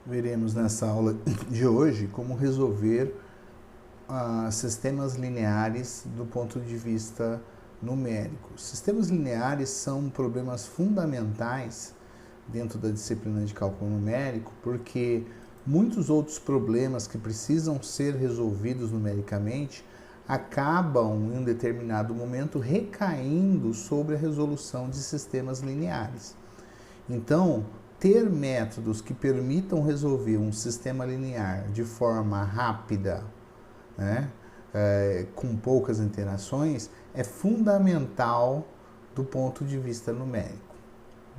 Veremos nessa aula de hoje como resolver sistemas lineares do ponto de vista numérico. Sistemas lineares são problemas fundamentais dentro da disciplina de cálculo numérico, porque muitos outros problemas que precisam ser resolvidos numericamente acabam, em um determinado momento, recaindo sobre a resolução de sistemas lineares. Então, ter métodos que permitam resolver um sistema linear de forma rápida, né, com poucas interações, é fundamental do ponto de vista numérico.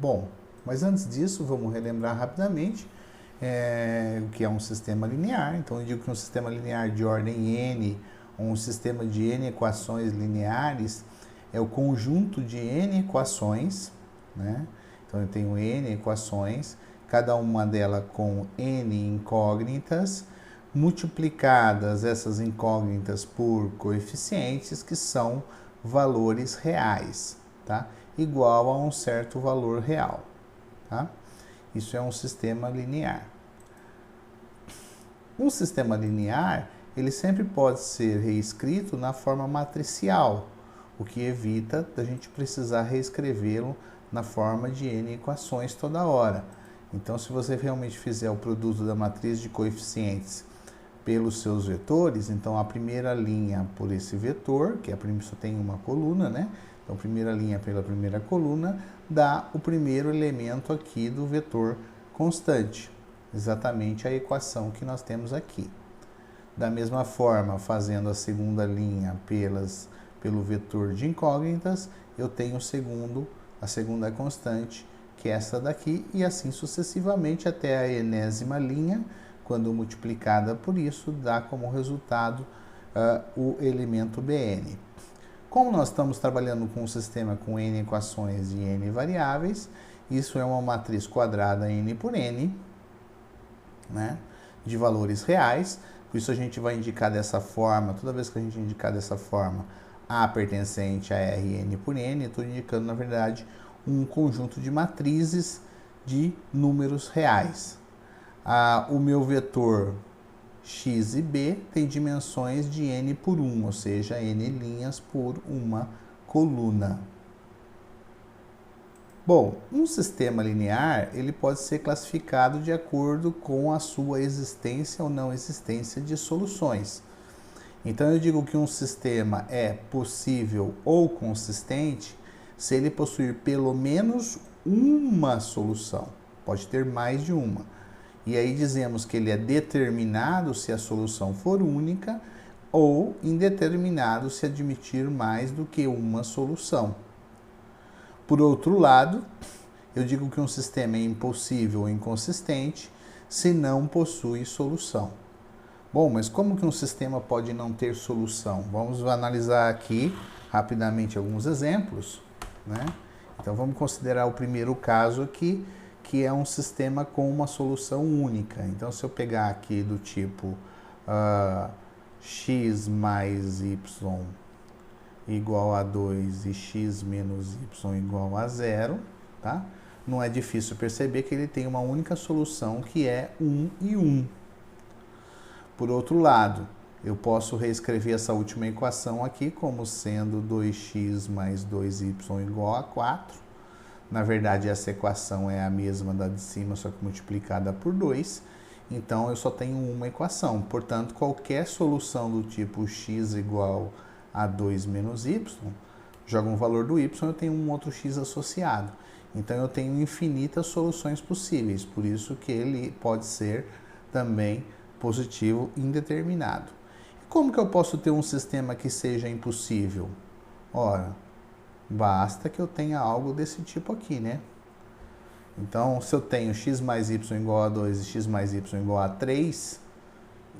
Bom, mas antes disso, vamos relembrar rapidamente o que é um sistema linear. Então, eu digo que um sistema linear de ordem n, ou um sistema de n equações lineares, é o conjunto de n equações, né? Então, eu tenho n equações, cada uma delas com n incógnitas, multiplicadas essas incógnitas por coeficientes, que são valores reais, tá? Igual a um certo valor real, tá? Isso é um sistema linear. Um sistema linear, ele sempre pode ser reescrito na forma matricial, o que evita da gente precisar reescrevê-lo na forma de n equações toda hora. Então, se você realmente fizer o produto da matriz de coeficientes pelos seus vetores, então a primeira linha por esse vetor, que só tem uma coluna, né? Então, a primeira linha pela primeira coluna dá o primeiro elemento aqui do vetor constante, exatamente a equação que nós temos aqui. Da mesma forma, fazendo a segunda linha pelo vetor de incógnitas, eu tenho a segunda constante, que é essa daqui, e assim sucessivamente até a enésima linha, quando multiplicada por isso, dá como resultado o elemento Bn. Como nós estamos trabalhando com um sistema com n equações e n variáveis, isso é uma matriz quadrada n por n, né, de valores reais. Por isso a gente vai indicar dessa forma, toda vez que a gente indicar dessa forma, A pertencente a Rn por n, eu estou indicando, na verdade, um conjunto de matrizes de números reais. O meu vetor x e b tem dimensões de n por 1, ou seja, n linhas por uma coluna. Bom, um sistema linear, ele pode ser classificado de acordo com a sua existência ou não existência de soluções. Então, eu digo que um sistema é possível ou consistente se ele possuir pelo menos uma solução. Pode ter mais de uma. E aí dizemos que ele é determinado se a solução for única ou indeterminado se admitir mais do que uma solução. Por outro lado, eu digo que um sistema é impossível ou inconsistente se não possui solução. Bom, mas como que um sistema pode não ter solução? Vamos analisar aqui rapidamente alguns exemplos, né? Então, vamos considerar o primeiro caso aqui, que é um sistema com uma solução única. Então, se eu pegar aqui do tipo x mais y igual a 2 e x menos y igual a 0, tá? Não é difícil perceber que ele tem uma única solução, que é 1 e 1. Por outro lado, eu posso reescrever essa última equação aqui como sendo 2x mais 2y igual a 4. Na verdade, essa equação é a mesma da de cima, só que multiplicada por 2. Então, eu só tenho uma equação. Portanto, qualquer solução do tipo x igual a 2 menos y, joga um valor do y, eu tenho um outro x associado. Então, eu tenho infinitas soluções possíveis. Por isso que ele pode ser também positivo indeterminado. Como que eu posso ter um sistema que seja impossível? Ora, basta que eu tenha algo desse tipo aqui, né? Então, se eu tenho x mais y igual a 2 e x mais y igual a 3,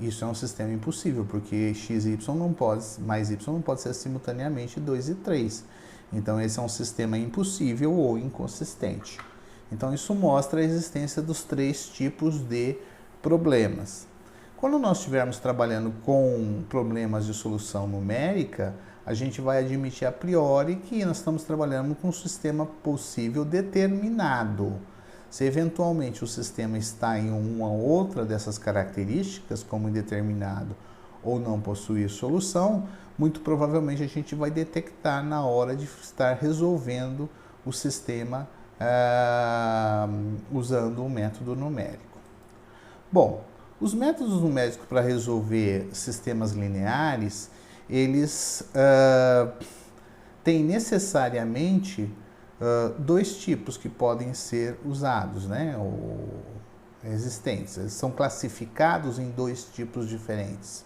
isso é um sistema impossível, porque x e y mais y não pode ser simultaneamente 2 e 3. Então, esse é um sistema impossível ou inconsistente. Então, isso mostra a existência dos três tipos de problemas. Quando nós estivermos trabalhando com problemas de solução numérica, a gente vai admitir a priori que nós estamos trabalhando com um sistema possível determinado. Se eventualmente o sistema está em uma outra dessas características, como indeterminado ou não possuir solução, muito provavelmente a gente vai detectar na hora de estar resolvendo o sistema usando o método numérico. Bom, os métodos numéricos para resolver sistemas lineares, eles têm necessariamente dois tipos que podem ser usados, né, ou existentes. Eles são classificados em dois tipos diferentes.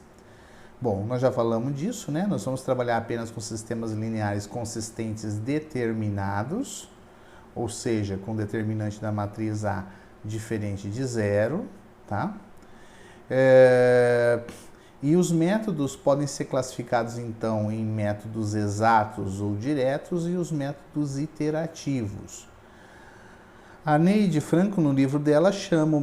Bom, nós já falamos disso, né? Nós vamos trabalhar apenas com sistemas lineares consistentes determinados, ou seja, com determinante da matriz A diferente de zero, tá? E os métodos podem ser classificados, então, em métodos exatos ou diretos e os métodos iterativos. A Neide Franco, no livro dela, chama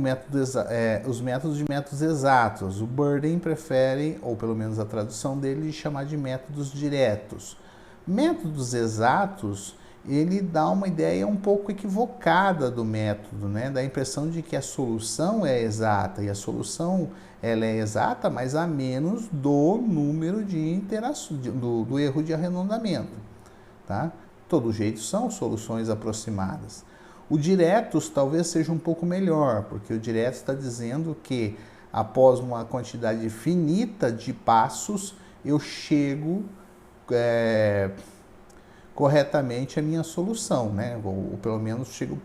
os métodos de métodos exatos. O Burden prefere, ou pelo menos a tradução dele, de chamar de métodos diretos. Métodos exatos, ele dá uma ideia um pouco equivocada do método, né? Dá a impressão de que a solução é exata, e a solução ela é exata, mas a menos do número de interações, do erro de arredondamento. Tá? Todo jeito são soluções aproximadas. O diretos talvez seja um pouco melhor, porque o direto está dizendo que após uma quantidade finita de passos, eu chego corretamente à minha solução, né? Ou pelo menos chego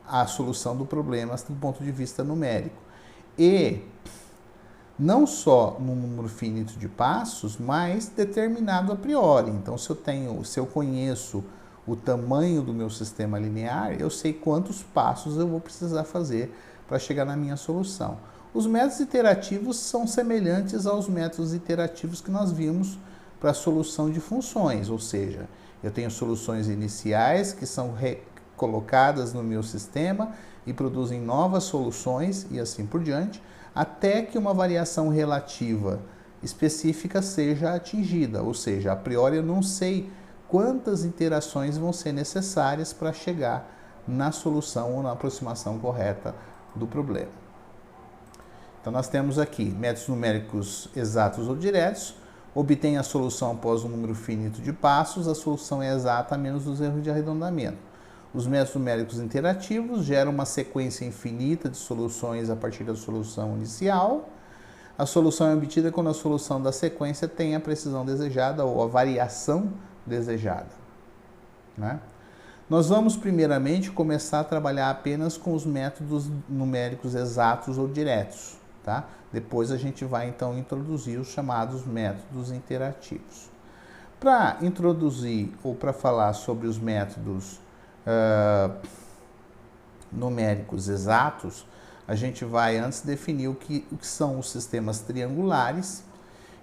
à solução do problema do ponto de vista numérico. E não só num número finito de passos, mas determinado a priori. Então, se eu conheço o tamanho do meu sistema linear, eu sei quantos passos eu vou precisar fazer para chegar na minha solução. Os métodos iterativos são semelhantes aos métodos iterativos que nós vimos para a solução de funções, ou seja, eu tenho soluções iniciais que são colocadas no meu sistema e produzem novas soluções e assim por diante, até que uma variação relativa específica seja atingida, ou seja, a priori eu não sei quantas iterações vão ser necessárias para chegar na solução ou na aproximação correta do problema. Então nós temos aqui métodos numéricos exatos ou diretos, obtém a solução após um número finito de passos, a solução é exata a menos dos erros de arredondamento. Os métodos numéricos interativos geram uma sequência infinita de soluções a partir da solução inicial. A solução é obtida quando a solução da sequência tem a precisão desejada ou a variação desejada, né? Nós vamos primeiramente começar a trabalhar apenas com os métodos numéricos exatos ou diretos, tá? Depois a gente vai então introduzir os chamados métodos interativos. Para introduzir ou para falar sobre os métodos numéricos exatos, a gente vai antes definir o que são os sistemas triangulares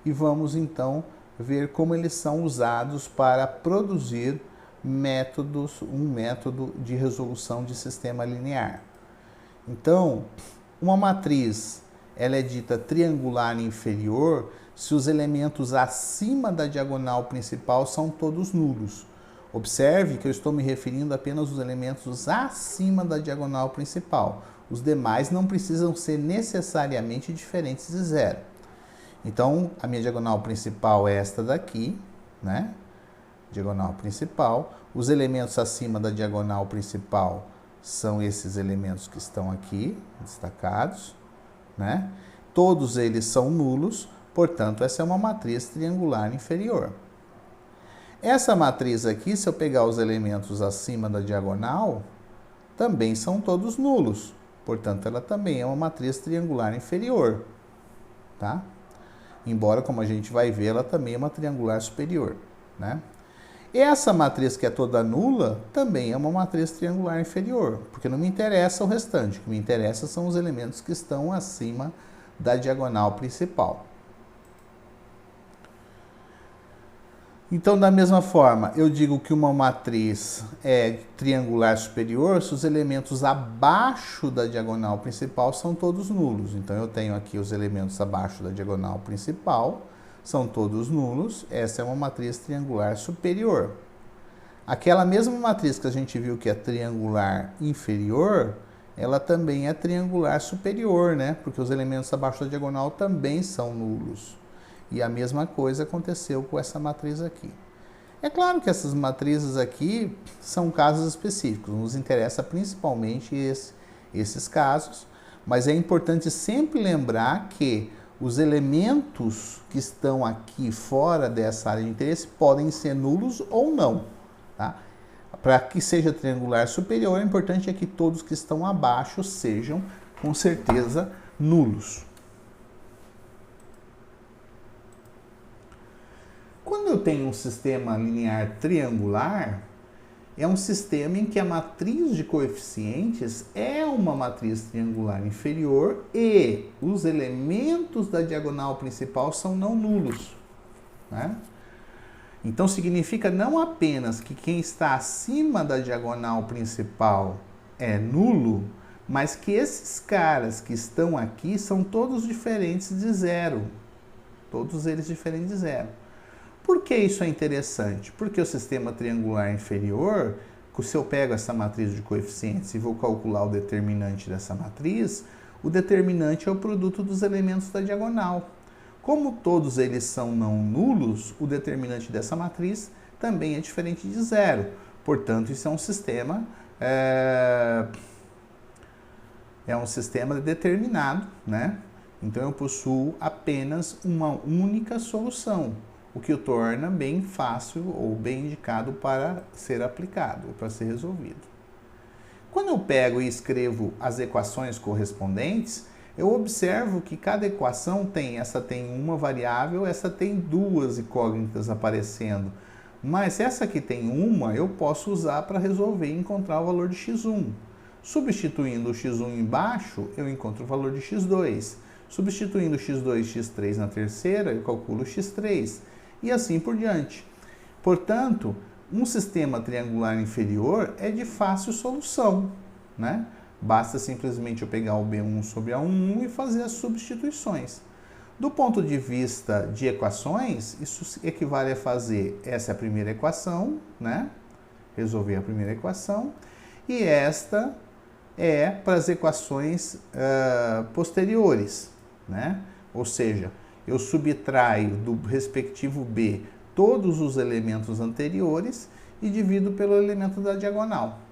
e vamos então ver como eles são usados para produzir um método de resolução de sistema linear. Então, uma matriz ela é dita triangular inferior se os elementos acima da diagonal principal são todos nulos. Observe que eu estou me referindo apenas aos elementos acima da diagonal principal. Os demais não precisam ser necessariamente diferentes de zero. Então, a minha diagonal principal é esta daqui, né? Diagonal principal. Os elementos acima da diagonal principal são esses elementos que estão aqui, destacados, né? Todos eles são nulos, portanto, essa é uma matriz triangular inferior. Essa matriz aqui, se eu pegar os elementos acima da diagonal, também são todos nulos. Portanto, ela também é uma matriz triangular inferior, tá? Embora, como a gente vai ver, ela também é uma triangular superior, né? Essa matriz que é toda nula também é uma matriz triangular inferior, porque não me interessa o restante. O que me interessa são os elementos que estão acima da diagonal principal. Então, da mesma forma, eu digo que uma matriz é triangular superior se os elementos abaixo da diagonal principal são todos nulos. Então, eu tenho aqui os elementos abaixo da diagonal principal, são todos nulos. Essa é uma matriz triangular superior. Aquela mesma matriz que a gente viu que é triangular inferior, ela também é triangular superior, né? Porque os elementos abaixo da diagonal também são nulos. E a mesma coisa aconteceu com essa matriz aqui. É claro que essas matrizes aqui são casos específicos, nos interessa principalmente esses casos, mas é importante sempre lembrar que os elementos que estão aqui fora dessa área de interesse podem ser nulos ou não. Tá? Para que seja triangular superior, o importante é que todos que estão abaixo sejam, com certeza, nulos. Quando eu tenho um sistema linear triangular, é um sistema em que a matriz de coeficientes é uma matriz triangular inferior e os elementos da diagonal principal são não nulos, né? Então significa não apenas que quem está acima da diagonal principal é nulo, mas que esses caras que estão aqui são todos diferentes de zero. Todos eles diferentes de zero. Por que isso é interessante? Porque o sistema triangular inferior, se eu pego essa matriz de coeficientes e vou calcular o determinante dessa matriz, o determinante é o produto dos elementos da diagonal. Como todos eles são não nulos, o determinante dessa matriz também é diferente de zero. Portanto, isso é um sistema determinado, né? Então eu possuo apenas uma única solução, o que o torna bem fácil ou bem indicado para ser aplicado, para ser resolvido. Quando eu pego e escrevo as equações correspondentes, eu observo que cada equação essa tem uma variável, essa tem duas incógnitas aparecendo. Mas essa que tem uma, eu posso usar para resolver e encontrar o valor de x1. Substituindo o x1 embaixo, eu encontro o valor de x2. Substituindo x2 e x3 na terceira, eu calculo x3. E assim por diante. Portanto, um sistema triangular inferior é de fácil solução, né? Basta simplesmente eu pegar o B1 sobre A11 e fazer as substituições. Do ponto de vista de equações, isso equivale a fazer essa é a primeira equação, né? Resolver a primeira equação. E esta é para as equações posteriores, né? Ou seja, eu subtraio do respectivo B todos os elementos anteriores e divido pelo elemento da diagonal.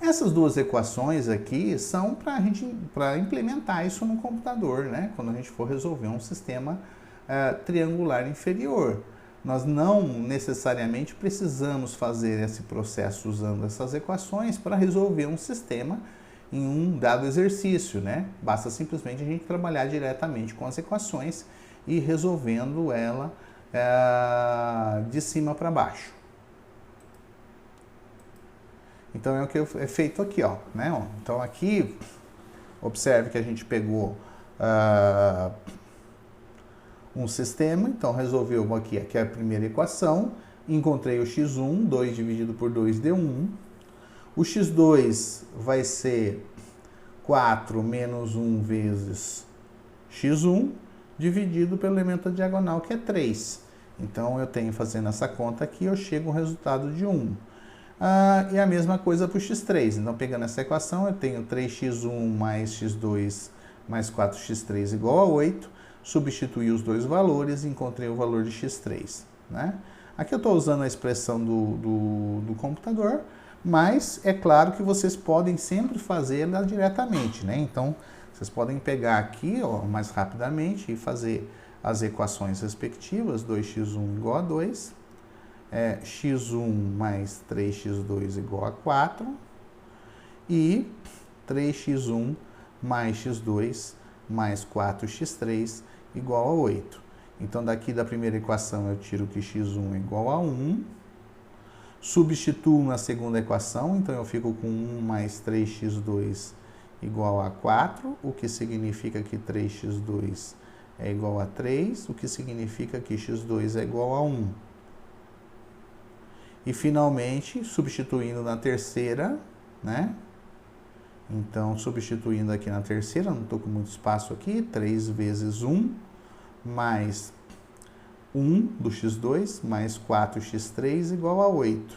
Essas duas equações aqui são para implementar isso no computador, né? Quando a gente for resolver um sistema triangular inferior. Nós não necessariamente precisamos fazer esse processo usando essas equações para resolver um sistema em um dado exercício, né? Basta simplesmente a gente trabalhar diretamente com as equações e resolvendo ela de cima para baixo. Então é o que é feito aqui, ó, né? Então aqui, observe que a gente pegou um sistema, então resolveu aqui a primeira equação, encontrei o x1, 2 dividido por 2 deu 1. O x2 vai ser 4 menos 1 vezes x1, dividido pelo elemento da diagonal, que é 3. Então eu tenho, fazendo essa conta aqui, eu chego ao resultado de 1. E a mesma coisa para o x3. Então, pegando essa equação, eu tenho 3x1 mais x2 mais 4x3 igual a 8. Substituí os dois valores e encontrei o valor de x3. Né? Aqui eu estou usando a expressão do computador, mas é claro que vocês podem sempre fazê-la diretamente. Né? Então, vocês podem pegar aqui mais rapidamente e fazer as equações respectivas. 2x1 igual a 2. x1 mais 3x2 igual a 4 e 3x1 mais x2 mais 4x3 igual a 8. Então, daqui da primeira equação eu tiro que x1 é igual a 1, substituo na segunda equação, então eu fico com 1 mais 3x2 igual a 4, o que significa que 3x2 é igual a 3, o que significa que x2 é igual a 1. E, finalmente, substituindo na terceira, né? Então, substituindo aqui na terceira, não estou com muito espaço aqui, 3 vezes 1, mais 1 do x2, mais 4x3 igual a 8.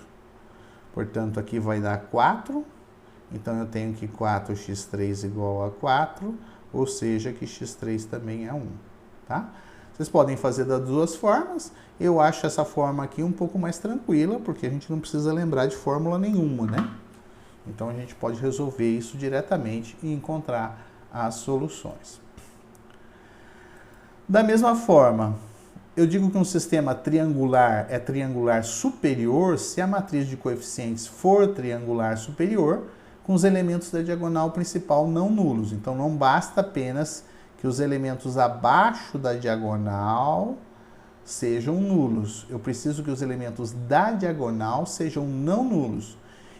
Portanto, aqui vai dar 4, Então, eu tenho que 4x3 igual a 4, ou seja, que x3 também é 1, tá? Vocês podem fazer das duas formas. Eu acho essa forma aqui um pouco mais tranquila, porque a gente não precisa lembrar de fórmula nenhuma, né? Então, a gente pode resolver isso diretamente e encontrar as soluções. Da mesma forma, eu digo que um sistema triangular é triangular superior se a matriz de coeficientes for triangular superior, com os elementos da diagonal principal não nulos. Então, não basta apenas que os elementos abaixo da diagonal sejam nulos. Eu preciso que os elementos da diagonal sejam não nulos.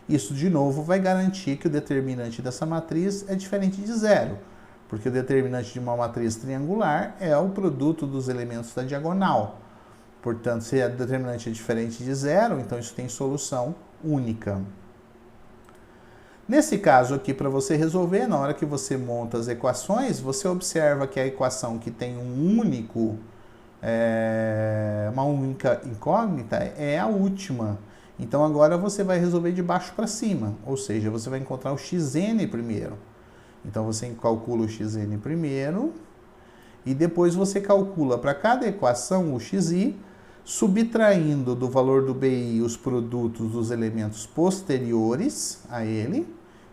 Isso, de novo, vai garantir que o determinante dessa matriz é diferente de zero, porque o determinante de uma matriz triangular é o produto dos elementos da diagonal. Portanto, se a determinante é diferente de zero, então isso tem solução única. Nesse caso aqui, para você resolver, na hora que você monta as equações, você observa que a equação que tem uma única incógnita é a última. Então, agora você vai resolver de baixo para cima, ou seja, você vai encontrar o xn primeiro. Então, você calcula o xn primeiro e depois você calcula para cada equação o xi, subtraindo do valor do BI os produtos dos elementos posteriores a ele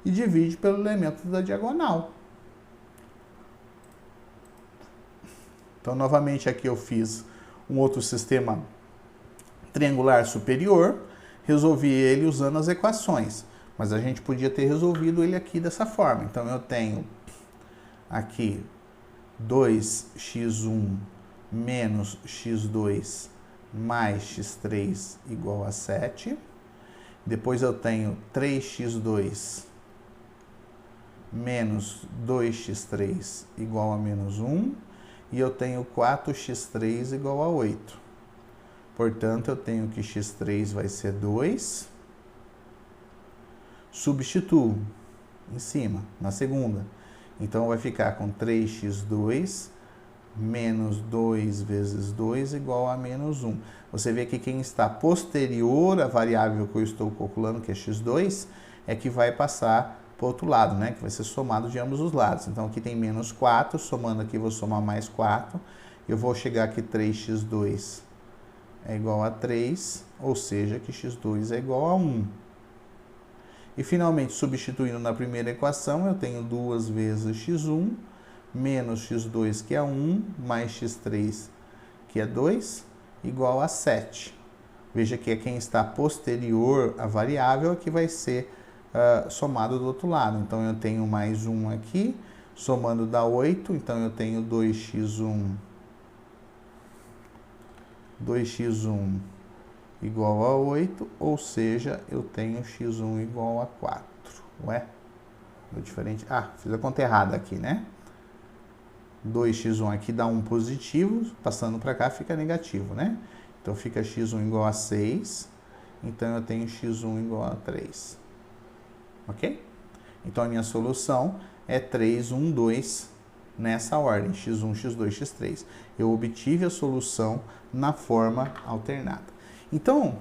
e divide pelo elemento da diagonal. Então, novamente, aqui eu fiz um outro sistema triangular superior, resolvi ele usando as equações, mas a gente podia ter resolvido ele aqui dessa forma. Então, eu tenho aqui 2x1 menos x2 mais x3 igual a 7. Depois eu tenho 3x2 menos 2x3 igual a menos 1. E eu tenho 4x3 igual a 8. Portanto, eu tenho que x3 vai ser 2. Substituo em cima, na segunda. Então, vai ficar com 3x2 menos 2 vezes 2 igual a menos 1. Você vê que quem está posterior à variável que eu estou calculando, que é x2, é que vai passar para o outro lado, né? Que vai ser somado de ambos os lados. Então, aqui tem menos 4, somando aqui, vou somar mais 4. Eu vou chegar aqui 3x2 é igual a 3, ou seja, que x2 é igual a 1. E, finalmente, substituindo na primeira equação, eu tenho 2 vezes x1 menos x2, que é 1, mais x3, que é 2, igual a 7. Veja que quem está posterior à variável que vai ser somado do outro lado. Então, eu tenho mais 1 aqui, somando dá 8, então eu tenho 2x1 igual a 8, ou seja, eu tenho x1 igual a 4. Ué? Deu diferente? Ah, fiz a conta errada aqui, né? 2x1 aqui dá 1 positivo, passando para cá fica negativo, né? Então, fica x1 igual a 6, então eu tenho x1 igual a 3. Ok? Então, a minha solução é 3, 1, 2, nessa ordem, x1, x2, x3. Eu obtive a solução na forma alternada. Então,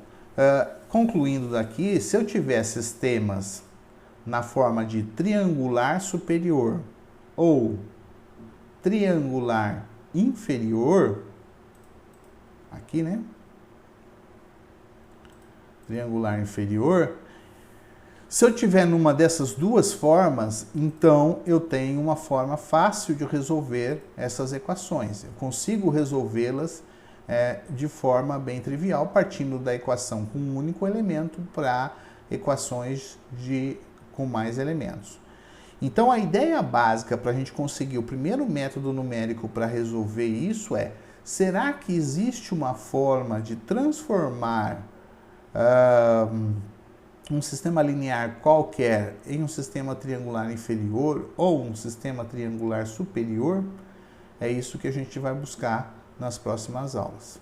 concluindo daqui, se eu tiver sistemas na forma de triangular superior ou triangular inferior, aqui, né? Triangular inferior. Se eu tiver numa dessas duas formas, então eu tenho uma forma fácil de resolver essas equações. Eu consigo resolvê-las de forma bem trivial, partindo da equação com um único elemento para equações com mais elementos. Então, a ideia básica para a gente conseguir o primeiro método numérico para resolver isso é: será que existe uma forma de transformar um sistema linear qualquer em um sistema triangular inferior ou um sistema triangular superior? É isso que a gente vai buscar nas próximas aulas.